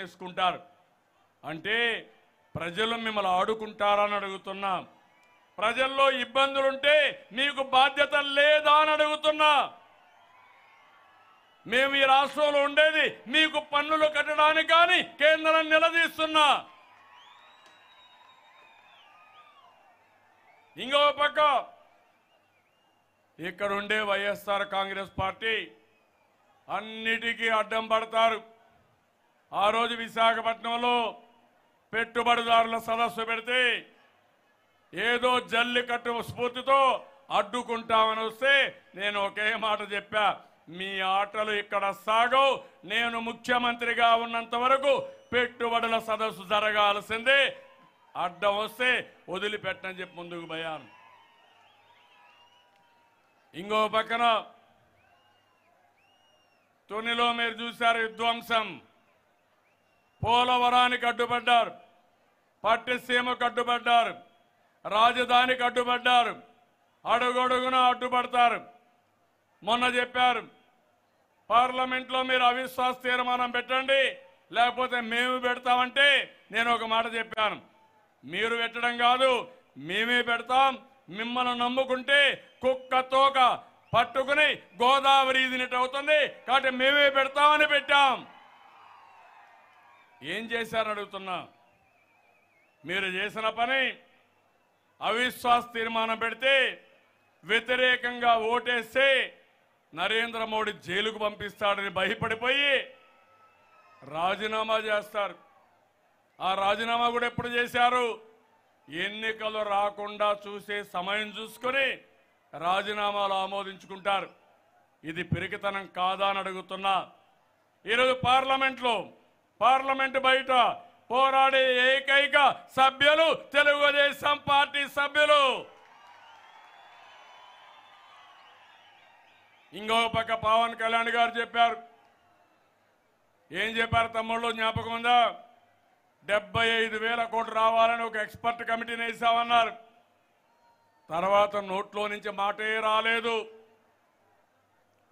ఓట్లేసుకుంటారు. అంటే ప్రజలు మిమ్మల్ని ఆడుకుంటారని అడుగుతున్నా. ప్రజల్లో ఇబ్బందులుంటే మీకు బాధ్యత లేదా అని అడుగుతున్నా. మేము ఈ రాష్ట్రంలో ఉండేది మీకు పన్నులు కట్టడానికి కానీ కేంద్రం నిలదీస్తున్నా. ఇంకో పక్క ఇక్కడ ఉండే వైఎస్ఆర్ కాంగ్రెస్ పార్టీ అన్నిటికీ అడ్డం పడతారు. ఆ రోజు విశాఖపట్నంలో పెట్టుబడిదారుల సదస్సు పెడితే ఏదో జల్లికట్టు స్ఫూర్తితో అడ్డుకుంటామని వస్తే నేను ఒకే మాట చెప్పా, మీ ఆటలు ఇక్కడ సాగవు. నేను ముఖ్యమంత్రిగా ఉన్నంత వరకు పెట్టుబడుల సదస్సు జరగాల్సిందే, అడ్డం వస్తే వదిలిపెట్టని చెప్పి ముందుకు పోయాను. ఇంకో పక్కన తునిలో మీరు చూశారు విధ్వంసం. పోలవరానికి అడ్డుపడ్డారు, పట్టిసీమకు అడ్డుపడ్డారు, రాజధానికి అడ్డుపడ్డారు, అడుగడుగున అడ్డుపడతారు. మొన్న చెప్పారు పార్లమెంట్లో మీరు అవిశ్వాస తీర్మానం పెట్టండి లేకపోతే మేము పెడతామంటే నేను ఒక మాట చెప్పాను, మీరు పెట్టడం కాదు మేమే పెడతాం. మిమ్మల్ని నమ్ముకుంటే కుక్క తోక పట్టుకుని గోదావరి ఇదినట్టు అవుతుంది కాబట్టి మేమే పెడతామని పెట్టాం. ఏం చేశారని అడుగుతున్నా. మీరు చేసిన పని అవిశ్వాస తీర్మానం పెడితే వ్యతిరేకంగా ఓటేస్తే నరేంద్ర మోడీ జైలుకు పంపిస్తాడని భయపడిపోయి రాజీనామా చేస్తారు. ఆ రాజీనామా కూడా ఎప్పుడు చేశారు? ఎన్నికలు రాకుండా చూసే సమయం చూసుకొని రాజీనామాలు ఆమోదించుకుంటారు. ఇది పిరికితనం కాదా అని అడుగుతున్నా. ఈరోజు పార్లమెంట్ బయట పోరాడే ఏకైక సభ్యులు తెలుగుదేశం పార్టీ సభ్యులు. ఇంకో పక్క పవన్ కళ్యాణ్ గారు చెప్పారు. ఏం చెప్పారు తమ్ముళ్ళు జ్ఞాపకం ఉందా? 75,000 కోట్లు రావాలని ఒక ఎక్స్పర్ట్ కమిటీని వేసామన్నారు. తర్వాత నోట్లో నుంచి మాటే రాలేదు.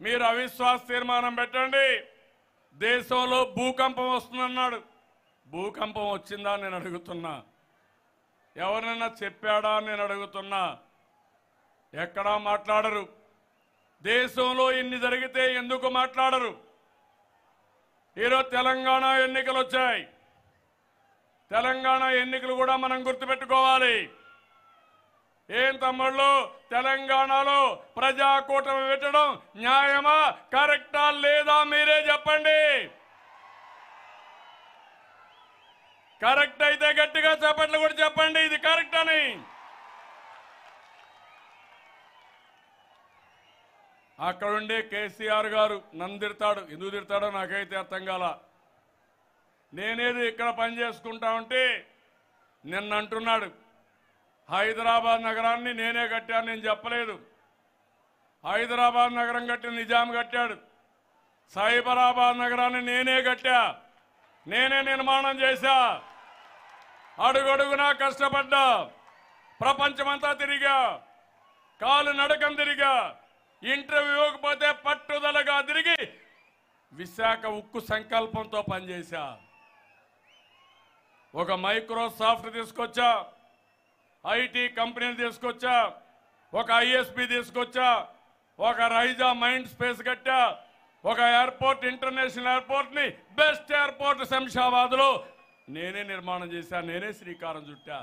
మీరు అవిశ్వాస తీర్మానం పెట్టండి, దేశంలో భూకంపం వస్తుందన్నాడు. భూకంపం వచ్చిందా నేను అడుగుతున్నా. ఎవరినైనా చెప్పాడా నేను అడుగుతున్నా. ఎక్కడా మాట్లాడరు. దేశంలో ఇన్ని జరిగితే ఎందుకు మాట్లాడరు? ఈరోజు తెలంగాణ ఎన్నికలు వచ్చాయి. తెలంగాణ ఎన్నికలు కూడా మనం గుర్తుపెట్టుకోవాలి. ఏం తమ్ముళ్ళు, తెలంగాణలో ప్రజాకూటమి పెట్టడం న్యాయమా కరెక్టా లేదా మీరే చెప్పండి. కరెక్ట్ అయితే గట్టిగా చప్పట్లు కూడా చెప్పండి ఇది కరెక్ట్ అని. అక్కడుండే కేసీఆర్ గారు నన్ను తిడతాడు. ఎందుకు తిడతాడో నాకైతే అర్థం కాల. నేనేది ఇక్కడ పని చేసుకుంటా ఉంటే నిన్న అంటున్నాడు హైదరాబాద్ నగరాన్ని నేనే కట్టాను. నేను చెప్పలేదు. హైదరాబాద్ నగరం కట్టిన నిజాం కట్టాడు. సైబరాబాద్ నగరాన్ని నేనే కట్టా, నేనే నిర్మాణం చేశా. అడుగడుగునా కష్టపడ్డా, ప్రపంచమంతా తిరిగా, కాలు నడకం తిరిగా, ఇంటర్వ్యూకి పోతే పట్టుదలగా తిరిగి విశాఖ ఉక్కు సంకల్పంతో పనిచేశా. ఒక మైక్రోసాఫ్ట్ తీసుకొచ్చా, ఐటీ కంపెనీలు తీసుకొచ్చా, ఒక ఐఎస్పి తీసుకొచ్చా, ఒక రైజా మైండ్ స్పేస్ కట్టా, ఒక ఎయిర్పోర్ట్ ఇంటర్నేషనల్ ఎయిర్పోర్ట్ ని బెస్ట్ ఎయిర్పోర్ట్ శంషాబాద్ లో నేనే నిర్మాణం చేశా, నేనే శ్రీకారం చుట్టా.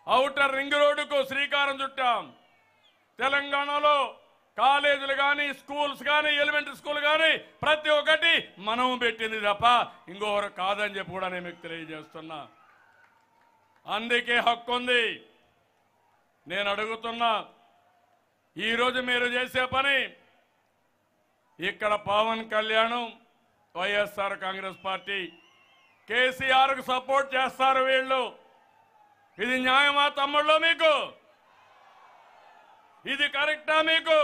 ఔటర్ రింగ్ రోడ్డుకు శ్రీకారం చుట్టాం. తెలంగాణలో కాలేజీలు కానీ స్కూల్స్ కానీ ఎలిమెంటరీ స్కూల్ కానీ ప్రతి ఒక్కటి మనం పెట్టింది తప్ప ఇంకొకరు కాదని చెప్పి కూడా నేను మీకు తెలియజేస్తున్నా. అందుకే హక్కు ఉంది. నేను అడుగుతున్నా, ఈరోజు మీరు చేసే పని ఇక్కడ పవన్ కళ్యాణ్ వైఎస్ఆర్ కాంగ్రెస్ పార్టీ కేసీఆర్కు సపోర్ట్ చేస్తారు వీళ్ళు. ఇది న్యాయమా తమ్ముళ్ళు? మీకు ఇది కరెక్టా? మీకు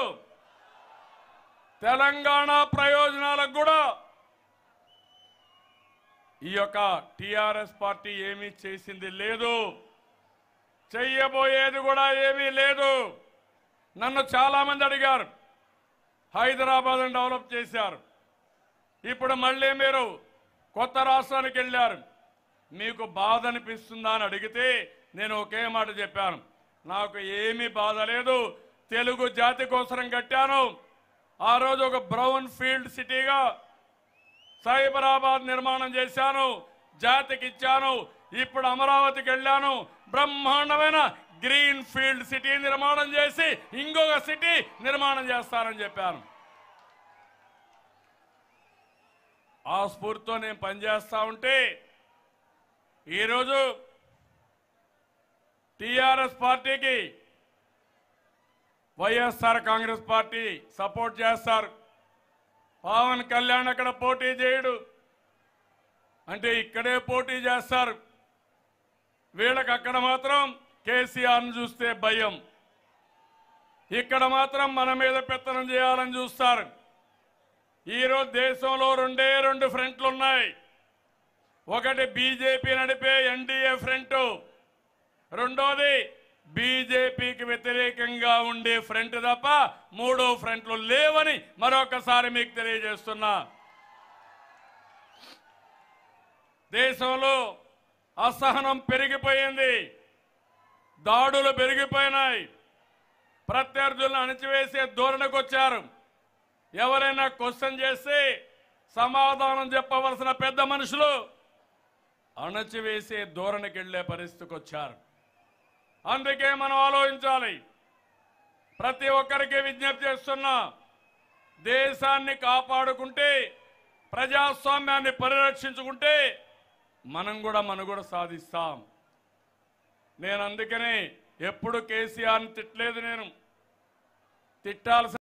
తెలంగాణ ప్రయోజనాలకు కూడా ఈ యొక్క టిఆర్ఎస్ పార్టీ ఏమీ చేసింది లేదు, చెయ్యబోయేది కూడా ఏమీ లేదు. నన్ను చాలా మంది అడిగారు, హైదరాబాద్ డెవలప్ చేశారు, ఇప్పుడు మళ్ళీ మీరు కొత్త రాష్ట్రానికి వెళ్ళారు. మీకు బాధ అనిపిస్తుందా అని అడిగితే నేను ఒకే మాట చెప్పాను, నాకు ఏమీ బాధ లేదు. తెలుగు జాతి కోసం కట్టాను. ఆ రోజు ఒక బ్రౌన్ ఫీల్డ్ సిటీగా సైబరాబాద్ నిర్మాణం చేశాను, జాతికి ఇచ్చాను. ఇప్పుడు అమరావతికి వెళ్ళాను, బ్రహ్మాండమైన గ్రీన్ ఫీల్డ్ సిటీ నిర్మాణం చేసి ఇంకొక సిటీ నిర్మాణం చేస్తానని చెప్పాను. ఆ స్ఫూర్తితో నేను పనిచేస్తా ఉంటే ఈరోజు టిఆర్ఎస్ పార్టీకి వైఎస్ఆర్ కాంగ్రెస్ పార్టీ సపోర్ట్ చేస్తారు. పవన్ కళ్యాణ్ అక్కడ పోటీ చేయడు అంటే ఇక్కడే పోటీ చేస్తారు. వీళ్ళకి అక్కడ మాత్రం కేసీఆర్ను చూస్తే భయం, ఇక్కడ మాత్రం మన మీద పెత్తనం చేయాలని చూస్తారు. ఈరోజు దేశంలో రెండు ఫ్రంట్లు ఉన్నాయి. ఒకటి బీజేపీ నడిపే ఎన్డీఏ ఫ్రంట్, రెండోది బీజేపీకి వ్యతిరేకంగా ఉండే ఫ్రంట్ తప్ప మూడో ఫ్రంట్లు లేవని మరొకసారి మీకు తెలియజేస్తున్నా. దేశంలో అసహనం పెరిగిపోయింది, దాడులు పెరిగిపోయినాయి, ప్రత్యర్థులను అణచివేసే ధోరణికి వచ్చారు. ఎవరైనా క్వశ్చన్ చేస్తే సమాధానం చెప్పవలసిన పెద్ద మనుషులు అణచివేసే ధోరణికి వెళ్లే పరిస్థితికి వచ్చారు. అందుకే మనం ఆలోచించాలి. ప్రతి ఒక్కరికి విజ్ఞప్తి చేస్తున్నా, దేశాన్ని కాపాడుకుంటే, ప్రజాస్వామ్యాన్ని పరిరక్షించుకుంటే మనం కూడా మనుగడ సాధిస్తాం. నేను అందుకనే ఎప్పుడు కేసీఆర్ని తిట్టలేదు. నేను తిట్టాల్సిన